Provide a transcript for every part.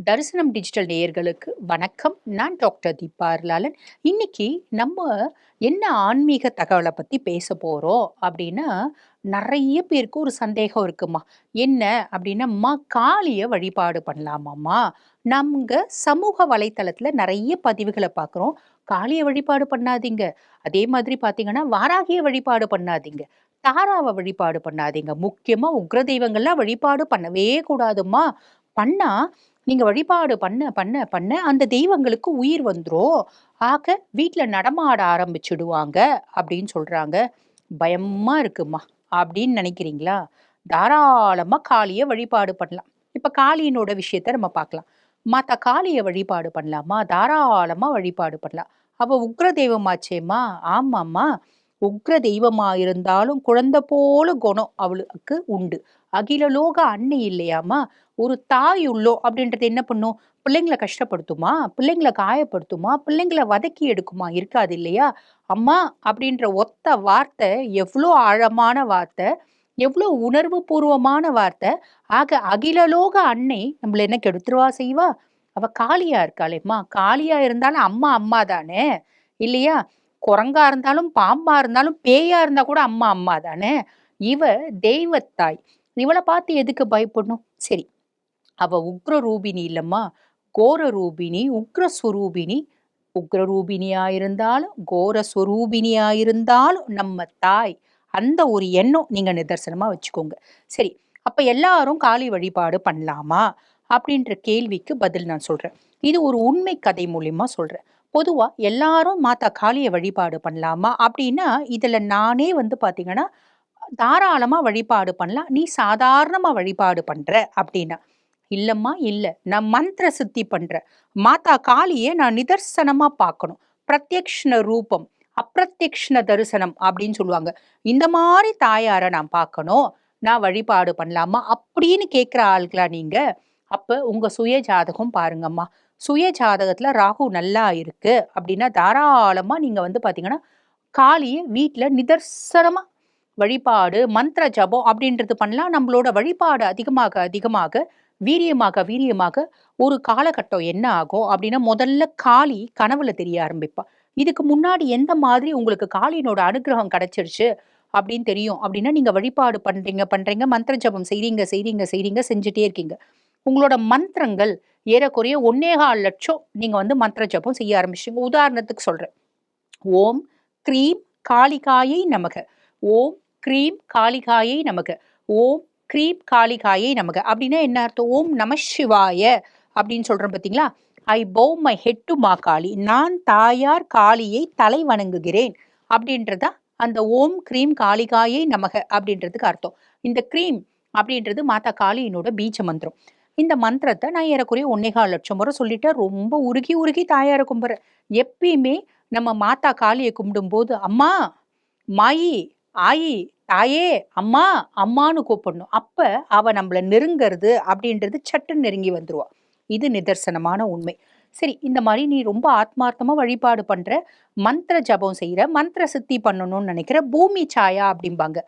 தரிசனம் டிஜிட்டல் நேயர்களுக்கு வணக்கம். நான் டாக்டர் தீபா அருளாளன். இன்னைக்கு நம்ம என்ன ஆன்மீக தகவலை பத்தி பேச போறோம் அப்படின்னா, நிறைய பேருக்கு ஒரு சந்தேகம் இருக்குமா. என்ன அப்படின்னா, காளிய வழிபாடு பண்ணலாமாம்மா? நமங்க சமூக வலைத்தளத்துல நிறைய பதிவுகளை பார்க்குறோம். காளிய வழிபாடு பண்ணாதீங்க. அதே மாதிரி பார்த்தீங்கன்னா, வாராகிய வழிபாடு பண்ணாதீங்க. தாராவ வழிபாடு பண்ணாதீங்க. முக்கியமா உக்ர தெய்வங்கள்லாம் வழிபாடு பண்ணவே கூடாதும்மா. பண்ணா நீங்க வழிபாடு பண்ண பண்ண பண்ண அந்த தெய்வங்களுக்கு உயிர் வந்துரும். ஆக வீட்ல நடமாட ஆரம்பிச்சுடுவாங்க அப்படின்னு சொல்றாங்க. பயமா இருக்குமா அப்படின்னு நினைக்கிறீங்களா? தாராளமா காளிய வழிபாடு பண்ணலாம். இப்ப காளியினோட விஷயத்த நம்ம பார்க்கலாம். மாதா காளிய வழிபாடு பண்ணலாமா? தாராளமா வழிபாடு பண்ணலாம். அவ உக்ர தெய்வமாச்சேம்மா. ஆமாம்மா. உக்ர தெய்வமா இருந்தாலும் குழந்தை போல குணம் அவளுக்கு உண்டு. அகிலலோக அன்னை இல்லையாம்மா. ஒரு தாய் உள்ளம் அப்படின்றது என்ன பண்ணும்? பிள்ளைங்கள கஷ்டப்படுத்துமா? பிள்ளைங்கள காயப்படுத்துமா? பிள்ளைங்கள வதக்கி எடுக்குமா? இருக்காது இல்லையா? அம்மா அப்படின்ற ஒத்த வார்த்தை எவ்ளோ ஆழமான வார்த்தை, எவ்ளோ உணர்வு பூர்வமான வார்த்தை. ஆக அகிலலோக அன்னை நம்மள என்ன கெடுத்துருவா செய்வா? அவ காளியா இருக்காளேம்மா. காளியா இருந்தாலும் அம்மா அம்மா தானே! இல்லையா? குரங்கா இருந்தாலும், பாம்பா இருந்தாலும், பேயா இருந்தா கூட அம்மா அம்மா தானே! இவ தெய்வத்தாய். இவள பார்த்து எதுக்கு பயப்படணும்? சரி. அவ உக்ர ரூபிணி இல்லம்மா. கோர ரூபிணி, உக்ர ஸ்வரூபிணி. உக்ர ரூபிணியா இருந்தாலும், கோர ஸ்வரூபிணியா இருந்தாலும் நம்ம தாய். அந்த ஒரு எண்ணம் நீங்க நிதர்சனமா வச்சுக்கோங்க. சரி. அப்ப எல்லாரும் காளி வழிபாடு பண்ணலாமா? அப்படின்ற கேள்விக்கு பதில் நான் சொல்றேன். இது ஒரு உண்மை கதை மூலியமா சொல்றேன். பொதுவா எல்லாரும் மாதா காளிய வழிபாடு பண்ணலாமா? அப்படின்னா, இதுல நானே வந்து பார்த்தீங்கன்னா, தாராளமா வழிபாடு பண்ணலாம். நீ சாதாரணமா வழிபாடு பண்ற அப்படின்னா. இல்லம்மா, இல்ல. நான் மந்திர சித்தி பண்றேன். மாதா காளிய நான் நிதர்சனமா பார்க்கணும். பிரத்யக்ஷண ரூபம், அப்பிரத்யக்ஷண தரிசனம் அப்படின்னு சொல்லுவாங்க. இந்த மாரி தாயார நான் பார்க்கணும். நான் வழிபாடு பண்ணலாமா? அப்படின்னு கேட்கிற ஆள்களா நீங்க? அப்ப உங்க சுய ஜாதகம் பாருங்கம்மா. சுய ஜாதகத்துல ராகு நல்லா இருக்கு அப்படின்னா, தாராளமா நீங்க வந்து பார்த்தீங்கன்னா, காளிய வீட்ல நிதர்சனமா வழிபாடு, மந்திர ஜபம் அப்படின்றது பண்ணலாம். நம்மளோட வழிபாடு அதிகமாக அதிகமாக வீரியமாக வீரியமாக ஒரு காலகட்டம் என்ன ஆகும் அப்படின்னா, முதல்ல காளி கனவுல தெரிய ஆரம்பிப்பா. இதுக்கு முன்னாடி எந்த மாதிரி உங்களுக்கு காளியினோட அனுக்கிரகம் கிடைச்சிருச்சு அப்படின்னு தெரியும் அப்படின்னா, நீங்க வழிபாடு பண்றீங்க பண்றீங்க, மந்திர ஜபம் செய்றீங்க செய்றீங்க செய்றீங்க, செஞ்சுட்டே இருக்கீங்க. உங்களோட மந்திரங்கள் ஏறக்குறைய 1,4 லட்சம் நீங்க வந்து மந்திர ஜபம் செய்ய ஆரம்பிச்சீங்க. உதாரணத்துக்கு சொல்றேன். ஓம் க்ரீம் காளிகாயை நமக. ஓம் க்ரீம் காளிகாயை நமக. ஓம் க்ரீம் காளிகாயை நமக. அப்படின்னா என்ன அர்த்தம்? ஓம் நம சிவாய அப்படின்னு சொல்றோம் பார்த்தீங்களா? ஐ பவ் மை ஹெட் டு மா காளி. நான் தாயார் காளியை தலை வணங்குகிறேன் அப்படின்றதா அந்த ஓம் க்ரீம் காளிகாயை நமக அப்படின்றதுக்கு அர்த்தம். இந்த க்ரீம் அப்படின்றது மாதா காளியினோட பீஜ மந்திரம். இந்த மந்திரத்தை நான் ஏறக்குறைய 1,4 லட்சம் முறை சொல்லிட்டேன். ரொம்ப உருகி உருகி தாயார கும்புறேன். எப்பயுமே நம்ம மாதா காளிய கும்பிடும்போது, "அம்மா, மாயி, ஆயி, தாயே, அம்மா, அம்மான்னு கூப்பிடணும்." அப்ப அவ நம்மள நெருங்கறது அப்படின்றது சட்டுன்னு நெருங்கி வந்துருவா. இது நிதர்சனமான உண்மை. சரி, இந்த மாரி நீ ரொம்ப ஆத்மார்த்தமா வழிபாடு பண்ற, மந்திர ஜபம் செய்ற, மந்திர சித்தி பண்ணணும்னு நினைக்கிற, பூமி சாயா அப்படிம்பாங்க.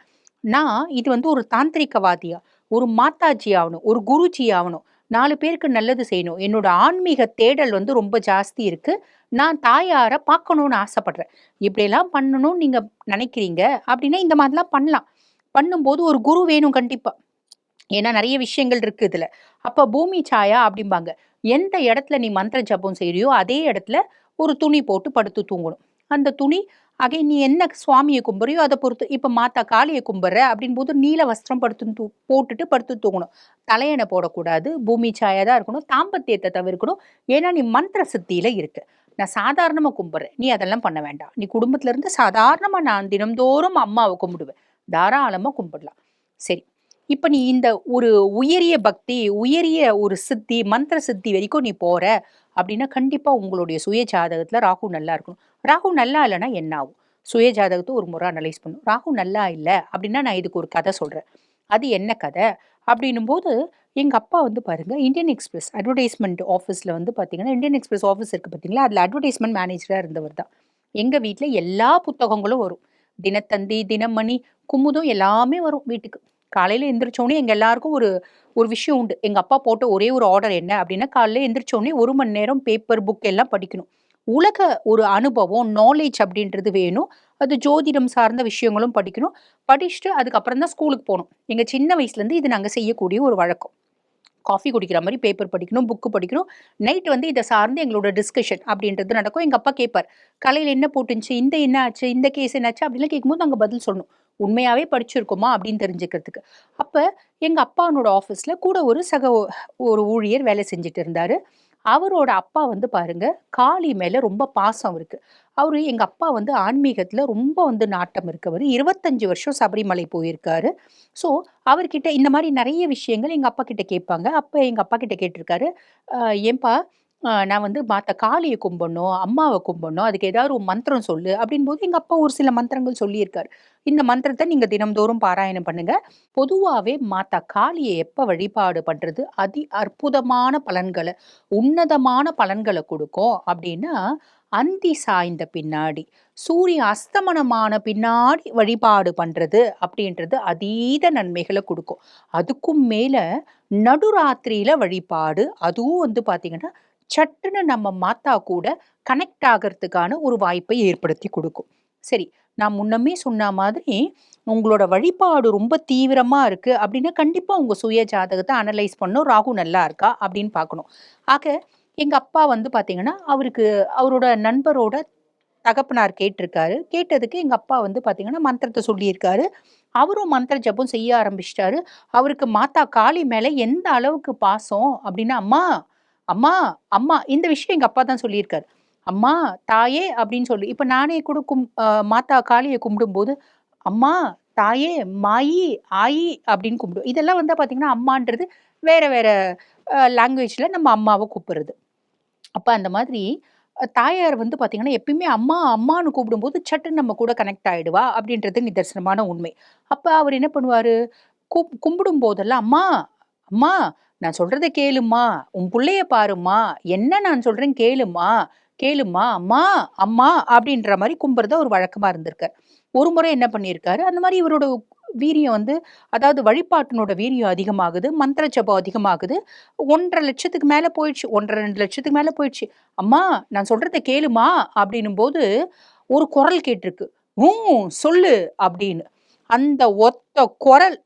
நான் இது வந்து ஒரு தாந்திரிகவாதியா, ஒரு மாதாஜி ஆவணும், ஒரு குருஜி ஆவணும், 4 பேருக்கு நல்லது செய்யணும். என்னோட ஆன்மீக தேடல் வந்து ரொம்ப ஜாஸ்தி இருக்கு. நான் தாயார பார்க்கணும்னு ஆசைப்படுறேன். இப்படியெல்லாம் பண்ணணும்னு நீங்க நினைக்கிறீங்க அப்படின்னா, இந்த மாதிரிலாம் பண்ணலாம். பண்ணும்போது ஒரு குரு வேணும் கண்டிப்பா. ஏன்னா நெறைய விஷயங்கள் இருக்கு இதுல. அப்ப பூமி சாயா அப்படிம்பாங்க. எந்த இடத்துல நீ மந்திர ஜபம் செய்றியோ, அதே இடத்துல ஒரு துணி போட்டு படுத்து தூங்கணும். அந்த துணி அகைன் நீ என்ன சுவாமிய கும்புறியோ அத பொறுத்து. இப்ப மாதா காளிய கும்புடுற அப்படின்போது நீல வஸ்திரம் போட்டுட்டு படுத்து தூங்கணும். தலையணை போடக்கூடாது. பூமி சாயா தான் இருக்கணும். தாம்பத்தியத்த தவிர்க்கணும். ஏன்னா நீ மந்திர சித்தியில இருக்க. நான் சாதாரணமா கும்புடுறேன். நீ அதெல்லாம் பண்ண வேண்டாம். நீ குடும்பத்துல இருந்து சாதாரணமா நான் தினம்தோறும் அம்மாவ கும்பிடுவேன். தாராளமா கும்பிடலாம். சரி. இப்ப நீ இந்த ஒரு உயரிய பக்தி, உயரிய ஒரு சித்தி, மந்திர சித்தி வரைக்கும் நீ போற அப்படின்னா, கண்டிப்பா உங்களுடைய சுய ஜாதகத்துல ராகு நல்லா இருக்கணும். ராகு நல்லா இல்லன்னா என்ன ஆகும்? சுய ஜாதகத்த ஒரு முறை அனலைஸ் பண்ணணும். ராகு நல்லா இல்ல அப்படின்னா, நான் இதுக்கு ஒரு கதை சொல்றேன். அது என்ன கதை? அப்படின்னும்போது, எங்க அப்பா வந்து பாருங்க, இந்தியன் எக்ஸ்பிரஸ் அட்வர்டைஸ்மென்ட் ஆஃபீஸ்ல வந்து பார்த்தீங்கன்னா, இந்தியன் எக்ஸ்பிரஸ் ஆஃபீஸ் இருக்கு பார்த்தீங்களா? அதுல அட்வர்டைஸ்மென்ட் மேனேஜரா இருந்தவர் தான். எங்க வீட்ல எல்லா புத்தகங்களும் வரும். தினத்தந்தி, தினமணி, குமுதம் எல்லாமே வரும் வீட்டுக்கு. காலையில எந்திரிச்சோனே எங்க எல்லாருக்கும் ஒரு ஒரு விஷயம் உண்டு. எங்க அப்பா போட்ட ஒரே ஒரு ஆர்டர் என்ன அப்டின்னா, காலையில எந்திரிச்சோனே 1 மணி நேரம் பேப்பர், புக் எல்லாம் படிக்கணும். உலக ஒரு அனுபவம், நாலேட்ஜ் அப்டின்றது வேணும். அது ஜோதிடம் சார்ந்த விஷயங்களும் படிக்கணும். படிச்சுட்டு அதுக்கப்புறம் தான் ஸ்கூலுக்கு போணும். எங்க சின்ன வயசுலேருந்து இது நாங்க செய்யக்கூடிய ஒரு வழக்கம். காஃபி குடிக்கிற மாரி பேப்பர் படிக்கணும், புக் படிக்கணும். நைட் வந்து இத சார்ந்து எங்களோட டிஸ்கஷன் அப்படின்றது நடக்கும். எங்க அப்பா கேட்பார். "காலையில என்ன போட்டுருந்துச்சு? இந்த என்ன ஆச்சு? இந்த கேஸ் என்னாச்சு?" அப்படிலாம் கேட்கும்போது நாங்க பதில் சொல்லணும். உண்மையாவே படிச்சிருக்கோமா அப்படின்னு தெரிஞ்சுக்கிறதுக்கு. அப்ப எங்க அப்பானோட ஆஃபீஸ்ல கூட ஒரு ஒரு ஊழியர் வேலை செஞ்சுட்டு இருந்தாரு. அவரோட அப்பா வந்து பாருங்க, காளி மேல ரொம்ப பாசம் அவருக்கு. அவரு எங்க அப்பா வந்து ஆன்மீகத்துல ரொம்ப வந்து நாட்டம் இருக்கவரு. 25 வருஷம் சபரிமலை போயிருக்காரு. ஸோ, அவர்கிட்ட இந்த மாரி நெறைய விஷயங்கள் எங்க அப்பா கிட்ட கேட்பாங்க. அப்ப எங்க அப்பா கிட்ட கேட்டிருக்காரு. "அ ஏன்பா நான் வந்து மாதா காளிய கும்பிடணும், அம்மாவ கும்பிடணும். அதுக்கு ஏதாவது ஒரு மந்திரம் சொல்லு." அப்படின்போது எங்க அப்பா ஒரு சில மந்திரங்கள் சொல்லியிருக்காரு. "இந்த மந்திரத்த நீங்க தினம்தோறும் பாராயணம் பண்ணுங்க. பொதுவாவே மாதா காளிய எப்ப வழிபாடு பண்றது அற்புதமான பலன்கள, உன்னதமான பலன்கள குடுக்கும்." அப்படின்னா, அந்தி சாய்ந்த பின்னாடி, சூரிய அஸ்தமனமான பின்னாடி வழிபாடு பண்றது அப்படின்றது அதீத நன்மைகள குடுக்கும். அதுக்கும் மேல நடுராத்திரியில வழிபாடு, அதுவும் வந்து பார்த்தீங்கன்னா, சட்டுன்னு நம்ம மாத்தா கூட கனெக்ட் ஆகறதுக்கான ஒரு வாய்ப்பை ஏற்படுத்தி குடுக்கும். சரி, நான் முன்னமே சொன்ன மாதிரி, உங்களோட வழிபாடு ரொம்ப தீவிரமா இருக்கு அப்படின்னா, கண்டிப்பா உங்க சுய ஜாதகத்த அனலைஸ் பண்ணணும். ராகு நல்லா இருக்கா அப்படின்னு பார்க்கணும். ஆக, எங்க அப்பா வந்து பார்த்தீங்கன்னா, அவரோட நண்பரோட தகப்பனார் கேட்டிருக்காரு. கேட்டதுக்கு எங்க அப்பா வந்து பார்த்தீங்கன்னா, மந்திரத்த சொல்லியிருக்காரு. அவரும் மந்திர ஜபம் செய்ய ஆரம்பிச்சுட்டாரு. அவருக்கு மாதா காளி மேல எந்த அளவுக்கு பாசம் அப்டின்னா, "அம்மா, அம்மா, அம்மா" இந்த விஷயம் எங்க அப்பா தான் சொல்லியிருக்காரு. "அம்மா, தாயே" அப்டின்னு சொல்லி இப்ப நானே கூட மாதா காளிய கும்பிடும்போது, "அம்மா, தாயே, மாயி, ஆயி" அப்டின்னு கும்பிடுவோம். இதெல்லாம் வந்து பார்த்தீங்கன்னா, அம்மான்றது வேற வேற லாங்குவேஜ்ல நம்ம அம்மாவ கூப்பிடுறது. அப்ப அந்த மாதிரி தாயார் வந்து பார்த்தீங்கன்னா, எப்பயுமே அம்மா, அம்மான்னு கூப்பிடும்போது சட்டுன்னு நம்ம கூட கனெக்ட் ஆயிடுவா, அப்படின்றது நிதர்சனமான உண்மை. அப்ப அவரு என்ன பண்ணுவாரு, கும்பிடும் போதெல்லாம், "அம்மா, அம்மா நான் சொல்றத கேளும்மா, உன் புள்ளைய பாரும்மா, என்ன நான் சொல்றேன் கேளும்மா, கேளும்மா, அம்மா, அம்மா" அப்படின்ற மாரி கும்புறது ஒரு வழக்கமா இருந்திருக்கு. ஒரு முறை என்ன பண்ணியிருக்காரு, அந்த மாரி இவரோட வீரியம் வந்து அதாவது வழிபாட்டினோட வீரியம் அதிகமாகுது, மந்திர ஜபம் அதிகமாகுது. 1,50,000க்கு மேல போயிடுச்சு. 1,50,000 2,00,000க்கு மேல போயிடுச்சு. "அம்மா நான் சொல்றத கேளும்மா" அப்படின்னும்போது ஒரு குரல் கேட்டிருக்கு. சொல்லு" அப்படின்னு. அந்த ஒத்த குரல்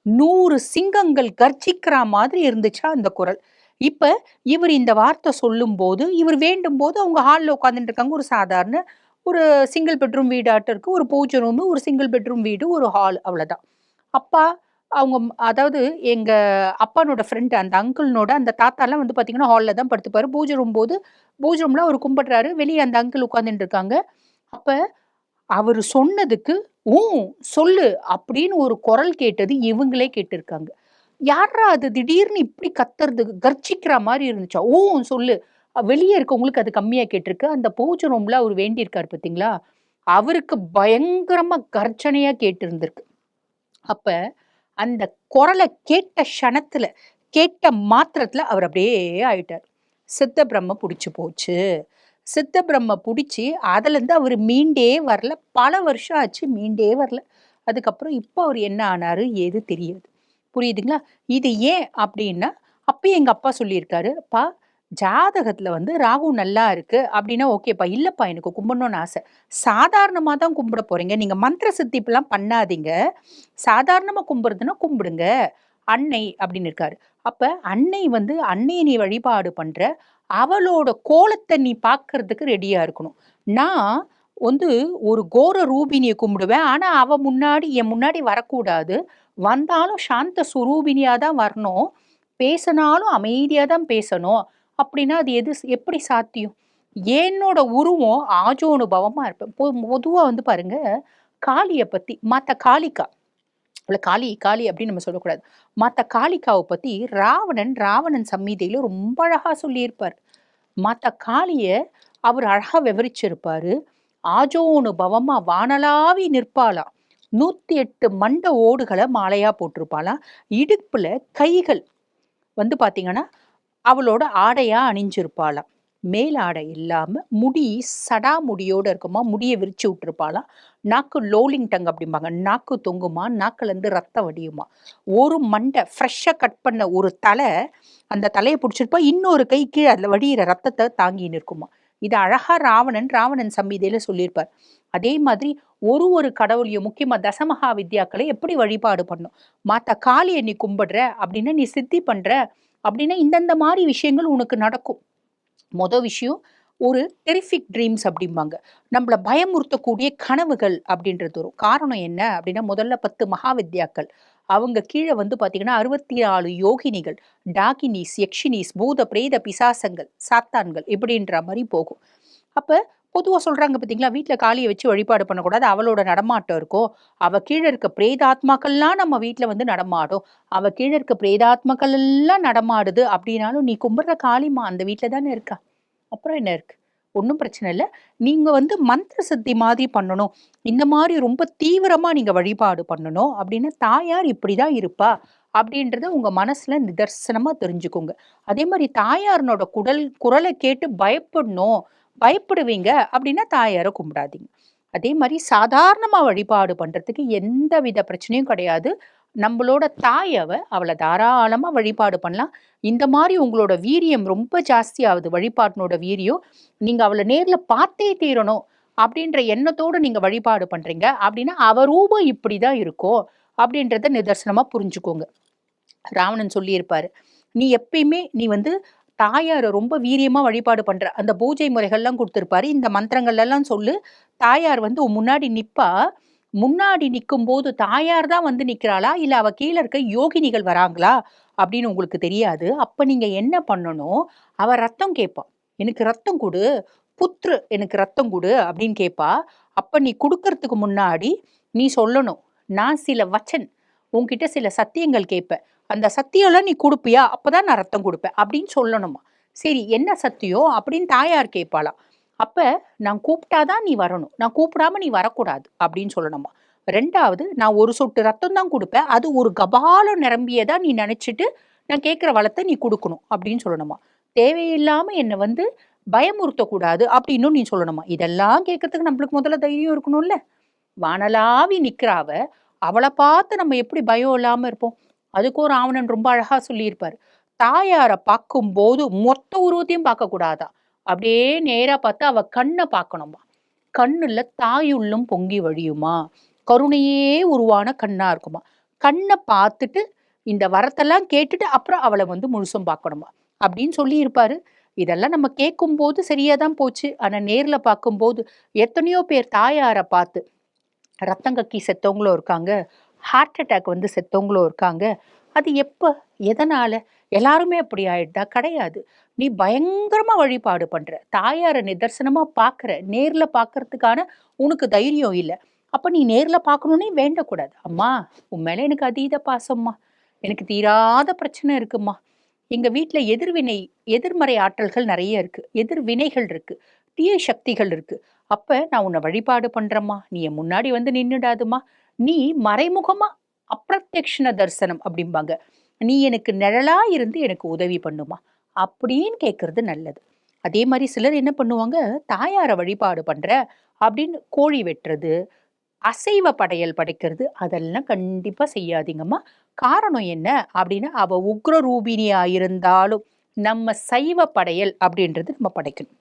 100 சிங்கங்கள் கர்ஜிக்கிறா மாதிரி இருந்துச்சா அந்த குரல். இப்ப இவரு இந்த வார்த்தை சொல்லும்போது, இவரு வேண்டும்போது அவங்க ஹால்ல உட்கார்ந்துட்டு இருக்காங்க. ஒரு சாதாரண ஒரு சிங்கிள் பெட்ரூம் வீடாட்டம் இருக்கு. ஒரு பூஜை ரூமு, ஒரு சிங்கிள் பெட்ரூம் வீடு, ஒரு ஹால் அவ்வளதான். அப்பா அவங்க அதாவது எங்க அப்பானோட ஃப்ரெண்ட் அந்த அங்கிள்னோட அந்த தாத்தாலாம் வந்து பார்த்தீங்கன்னா, ஹால்ல தான் படுத்துப்பாரு. பூஜை ரூம்ல அவரு கும்பிடுறாரு. வெளிய அந்த அங்கிள் உட்கார்ந்துட்டு இருக்காங்க. அப்ப அவரு சொன்னதுக்கு, சொல்லு" அப்படின்னு ஒரு குரல் கேட்டது இவங்களே கேட்டிருக்காங்க. யார்ரா அது திடீர்னு இப்படி கத்துறது? கர்ஜிக்கிற மாரி இருந்துச்சா? சொல்லு." வெளிய இருக்கவங்களுக்கு அது கம்மியா கேட்டிருக்கு. அந்த பூஜை ரூம்ல அவரு வேண்டியிருக்காரு பார்த்தீங்களா? அவருக்கு பயங்கரமா கர்ஜனையா கேட்டிருந்திருக்கு. அப்ப அந்த குரல கேட்ட க்ஷணத்துல, கேட்ட மாத்திரத்துல அவர் அப்படியே ஆயிட்டார். சித்த பிரம்ம புடிச்சு போச்சு. சித்த பிரம்ம புடிச்சு, அதுலருந்து அவரு மீண்டே வரல. பல வருஷம் ஆச்சு மீண்டே வரல. அதுக்கப்புறம் இப்ப அவரு என்ன ஆனாரு? ஏது தெரியாது. புரியுதுங்களா? இது ஏன் அப்டின்னா, அப்பயே எங்க அப்பா சொல்லியிருக்காரு. "அப்பா ஜாதகத்துல வந்து ராகு நல்லா இருக்கு அப்டின்னா ஓகேப்பா. இல்லப்பா எனக்கு கும்பிடணும்னு ஆச. சாதாரணமா தான் கும்பிட போறீங்க. நீங்க மந்திர சித்திப்லாம் பண்ணாதீங்க. சாதாரணமா கும்பிடுறதுன்னா கும்பிடுங்க. அன்னை" அப்டின்னு இருக்காரு. அப்ப அன்னை வந்து அன்னைய நீ வழிபாடு பண்ற. அவளோட கோலத்த நீ பார்க்கறதுக்கு ரெடியா இருக்கணும். நான் வந்து ஒரு கோர ரூபிணிய கும்பிடுவேன். ஆனா, அவ முன்னாடி என் முன்னாடி வரக்கூடாது. வந்தாலும் சாந்த சுரூபிணியா தான் வரணும். பேசினாலும் அமைதியா தான் பேசணும். அப்படின்னா, அது எப்படி சாத்தியம்? என்னோட உருவம் ஆஜோனுபவமா இருப்பேன். பொதுவா வந்து பாருங்க, காளிய பத்தி மாதா காளிகா அவள காளி, காளி அப்படின்னு நம்ம சொல்லக்கூடாது. மாதா காளிகாவ பத்தி ராவணன் சம்ஹிதையில ரொம்ப அழகா சொல்லியிருப்பார். மாதா காளிய அவர் அழகா விவரிச்சிருப்பாரு. ஆஜோனு பவமா வானளாவி நிற்பாளாம். 108 மண்ட ஓடுகள மாலையா போட்டிருப்பாளாம். இடுப்புல கைகள் வந்து பார்த்தீங்கன்னா, அவளோட ஆடையா அணிஞ்சிருப்பாளாம். மேலாடை இல்லாம முடி சடா முடியோட இருக்குமா, முடிய விரிச்சு விட்டுருப்பாளாம். நாக்கு லோலிங் டங் அப்படிம்பாங்க. நாக்கு தொங்குமா, நாக்குல இருந்து ரத்தம் வடியுமா. ஒரு மண்டை ஃப்ரெஷ்ஷா கட் பண்ண ஒரு தலை, அந்த தலைய புடிச்சிருப்பா. இன்னொரு கை கீழ அதுல வடியிற ரத்தத்த தாங்கி நிற்குமா. இது அழகா ராவணன் சம்ஹிதையில சொல்லியிருப்பார். அதே மாதிரி ஒரு கடவுளையும் முக்கியமா தசமகா வித்யாக்களை எப்படி வழிபாடு பண்ணும். மாதா காளிய நீ கும்பிடுற அப்படின்னா, நீ சித்தி பண்ற அப்படின்னா, இந்தந்த மாரி விஷயங்கள் உனக்கு நடக்கும். விஷயம் ஒரு டெரிஃபிக் ட்ரீம்ஸ் அப்படிம்பாங்க. நம்மள பயமுறுத்தக்கூடிய கனவுகள் அப்படின்றது வரும். காரணம் என்ன அப்படின்னா, முதல்ல 10 மகாவித்யாக்கள். அவங்க கீழ வந்து பார்த்தீங்கன்னா, 64 யோகினிகள், டாகினிஸ், யக்ஷினிஸ், பூத, பிரேத, பிசாசங்கள், சாத்தான்கள் இப்படின்ற மாரி போகும். அப்ப பொதுவா சொல்றாங்க பார்த்தீங்களா, வீட்ல காளிய வச்சு வழிபாடு பண்ணக்கூடாது. அவளோட நடமாட்டம் இருக்கும். அவ கீழ இருக்க பிரேதாத்மாக்கள்லாம் நம்ம வீட்ல வந்து நடமாடும். அவ கீழ இருக்க பிரேதாத்மாக்கள் எல்லாம் நடமாடுது அப்படின்னாலும், நீ கும்பிடுற காளிமா அந்த வீட்ல தானே இருக்கா. அப்புறம் என்ன இருக்கு? ஒண்ணும் பிரச்சனை இல்ல. நீங்க வந்து மந்திர சித்தி மாதிரி பண்ணணும். இந்த மாரி ரொம்ப தீவிரமா நீங்க வழிபாடு பண்ணணும் அப்டின்னா, தாயார் இப்படிதான் இருப்பா. அப்படின்றத உங்க மனசுல நிதர்சனமா தெரிஞ்சுக்கோங்க. அதே மாரி தாயாரினோட குரல கேட்டு பயப்படணும், பயப்படுவீங்க அப்படின்னா தாயார கும்பிடாதீங்க. அதே மாரி சாதாரணமா வழிபாடு பண்றதுக்கு எந்தவித பிரச்சனையும் கிடையாது. நம்பளோட அவள தாராளமா வழிபாடு பண்ணலாம். இந்த மாரி உங்களோட வீரியம் ரொம்ப ஜாஸ்தியாவுது, வழிபாட்டினோட வீரியம். நீங்க அவள நேர்ல பார்த்தே தீரணும் அப்படின்ற எண்ணத்தோட நீங்க வழிபாடு பண்றீங்க அப்படின்னா, அவ ரூபம் இப்படிதான் இருக்கும் அப்படின்றத நிதர்சனமா புரிஞ்சுக்கோங்க. ராவணன் சொல்லியிருப்பாரு. நீ எப்பயுமே நீ வந்து தாயார ரொம்ப வீரியமா வழிபாடு பண்ற. அந்த பூஜை முறைகள்லாம் குடுத்திருப்பாரு. இந்த மந்திரங்கள் எல்லாம் சொல்லு. தாயார் வந்து உன் முன்னாடி நிப்பா. முன்னாடி நிக்கும்போது தாயார் தான் வந்து நிக்கிறாளா? இல்ல அவ கீழ இருக்க யோகினிகள் வராங்களா? அப்படின்னு உங்களுக்கு தெரியாது. அப்ப நீங்க என்ன பண்ணணும்? அவ ரத்தம் கேட்பா. எனக்கு ரத்தம் குடு. எனக்கு ரத்தம் குடு அப்படின்னு கேட்பா. அப்ப நீ குடுக்கறதுக்கு முன்னாடி நீ சொல்லணும். நான் சில உன்கிட்ட சில சத்தியங்கள் கேட்பேன். அந்த சத்தியம்லாம் நீ குடுப்பியா? அப்பதான் நான் ரத்தம் குடுப்பேன். அப்படின்னு சொல்லணுமா. சரி என்ன சத்தியம்? அப்படின்னு தாயார் கேட்பாளாம். அப்ப நான் கூப்பிட்டா தான் நீ வரணும். நான் கூப்பிடாம நீ வரக்கூடாது அப்படின்னு சொல்லணுமா. 2வது நான் ஒரு சொட்டு ரத்தம் தான் குடுப்பேன். அது ஒரு கபாலம் நிரம்பியதா நீ நெனச்சுட்டு, நான் கேட்கிற வளத்த நீ குடுக்கணும் அப்படின்னு சொல்லணுமா. தேவையில்லாம என்ன வந்து பயமுறுத்தக்கூடாது அப்படின்னும் நீ சொல்லணுமா. இதெல்லாம் கேட்கறதுக்கு நம்மளுக்கு முதல்ல தைரியம் இருக்கணும்ல. வானளாவி நிக்கிறா அவ. அவள பார்த்து நம்ம எப்படி பயம் இல்லாம இருப்போம்? அதுக்கும் ராவணன் ரொம்ப அழகா சொல்லியிருப்பாரு. தாயார பார்க்கும்போது மொத்த உருவத்தையும் பார்க்கக்கூடாதாம். அப்படியே நேரா பார்த்து அவ கண்ண பார்க்கணுமா. கண்ணுல தாயுள்ளும் பொங்கி வழியுமா. கருணையே உருவான கண்ணா இருக்குமா. கண்ண பார்த்துட்டு இந்த வரத்தெல்லாம் கேட்டுட்டு அப்புறம் அவள வந்து முழுசும் பார்க்கணுமா. அப்படின்னு சொல்லியிருப்பாரு. இதெல்லாம் நம்ம கேட்கும்போது சரியா தான் போச்சு. ஆனா நேர்ல பார்க்கும்போது எத்தனையோ பேர் தாயார பார்த்து ரத்தம் கக்கி செத்தவங்களும் இருக்காங்க. ஹார்ட் அட்டாக் வந்து செத்தவங்களும் இருக்காங்க. அது எப்ப? எதனால? எல்லாருமே அப்படி ஆயிடுதா? கிடையாது. நீ பயங்கரமா வழிபாடு பண்ற. தாயார நிதர்சனமா பார்க்குற. நேர்ல பார்க்கறதுக்கான உனக்கு தைரியம் இல்ல. அப்ப நீ நேர்ல பார்க்கணும்னே வேண்டக்கூடாது. அம்மா, உன் மேல எனக்கு அதீத பாசம்மா. எனக்கு தீராத பிரச்சனை இருக்கும்மா. எங்க வீட்ல எதிர்மறை ஆற்றல்கள் நெறைய இருக்கு. எதிர்வினைகள் இருக்கு. தீய சக்திகள் இருக்கு. அப்ப நான் உன்ன வழிபாடு பண்றேம்மா. நீ என் முன்னாடி வந்து நின்னுடாதம்மா. நீ மறைமுகமா அப்ரத்யக்ஷண தரிசனம் அப்படிம்பாங்க. நீ எனக்கு நிழலா இருந்து எனக்கு உதவி பண்ணுமா. அப்படின்னு கேட்கறது நல்லது. அதே மாரி சிலர் என்ன பண்ணுவாங்க, தாயார வழிபாடு பண்ற அப்படின்னு கோழி வெட்டுறது, அசைவ படையல் படைக்கிறது அதெல்லாம் கண்டிப்பா செய்யாதீங்கம்மா. காரணம் என்ன அப்படின்னா, அவ உக்ர ரூபிணியா இருந்தாலும் நம்ம சைவ படையல் அப்படின்றது நம்ம படைக்கணும்.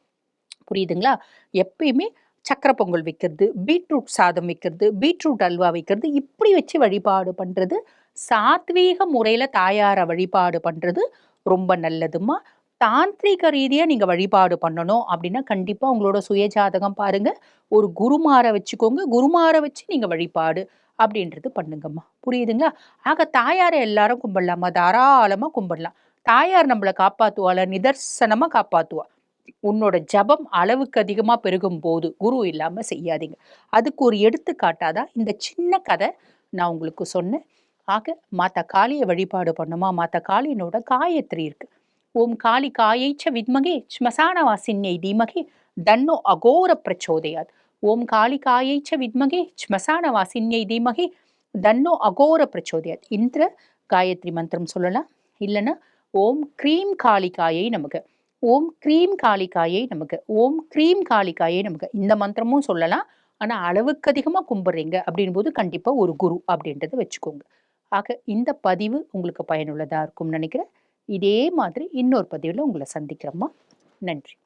புரியுதுங்களா? எப்பயுமே சக்கர பொங்கல் வைக்கிறது, பீட்ரூட் சாதம் வைக்கிறது, பீட்ரூட் அல்வா வைக்கிறது, இப்படி வச்சு வழிபாடு பண்றது, சாத்வீக முறையில தாயார வழிபாடு பண்றது ரொம்ப நல்லதும்மா. தாந்திரீக ரீதியா நீங்க வழிபாடு பண்ணணும் அப்படின்னா, கண்டிப்பா உங்களோட சுயஜாதகம் பாருங்க. ஒரு குருமார வச்சுக்கோங்க. குருமார வச்சு நீங்க வழிபாடு அப்படின்றது பண்ணுங்கம்மா. புரியுதுங்களா? ஆக தாயார எல்லாரும் கும்பிடலாமா? தாராளமா கும்பிடலாம். தாயார் நம்மள காப்பாத்துவாள, நிதர்சனமா காப்பாத்துவா. உன்னோட ஜபம் அளவுக்கு அதிகமா பெருகும்போது, குரு இல்லாம செய்யாதீங்க. அதுக்கு ஒரு எடுத்துக்காட்டா தான் இந்த சின்ன கதை நான் உங்களுக்கு சொன்னேன். ஆக மாதா காளிய வழிபாடு பண்ணுமா, மாதா காளியனோட காயத்ரி இருக்கு. ஓம் காளி காயைச்ச வித்மகே ஸ்மசானவாசின்யை தீமகி தன்னோ அகோர பிரச்சோதயாத். ஓம் காளி காயைச்ச வித்மகே ஸ்மசானவாசின்யை தீமகி தன்னோ அகோர பிரச்சோதயாத். இந்த காயத்ரி மந்திரம் சொல்லலாம். இல்லைன்னா ஓம் க்ரீம் காளிகாயை நமக்கு ஓம் க்ரீம் காளிகாயை நமக்கு, ஓம் க்ரீம் காளிகாயை நமக்கு இந்த மந்திரமும் சொல்லலாம். ஆனா அளவுக்கு அதிகமா கும்பிடுறீங்க அப்படின்போது கண்டிப்பா ஒரு குரு அப்படின்றத வச்சுக்கோங்க. ஆக இந்த பதிவு உங்களுக்கு பயனுள்ளதா இருக்கும்னு நினைக்கிறேன். இதே மாதிரி இன்னொரு பதிவுல உங்கள சந்திக்கிறேம்மா. நன்றி.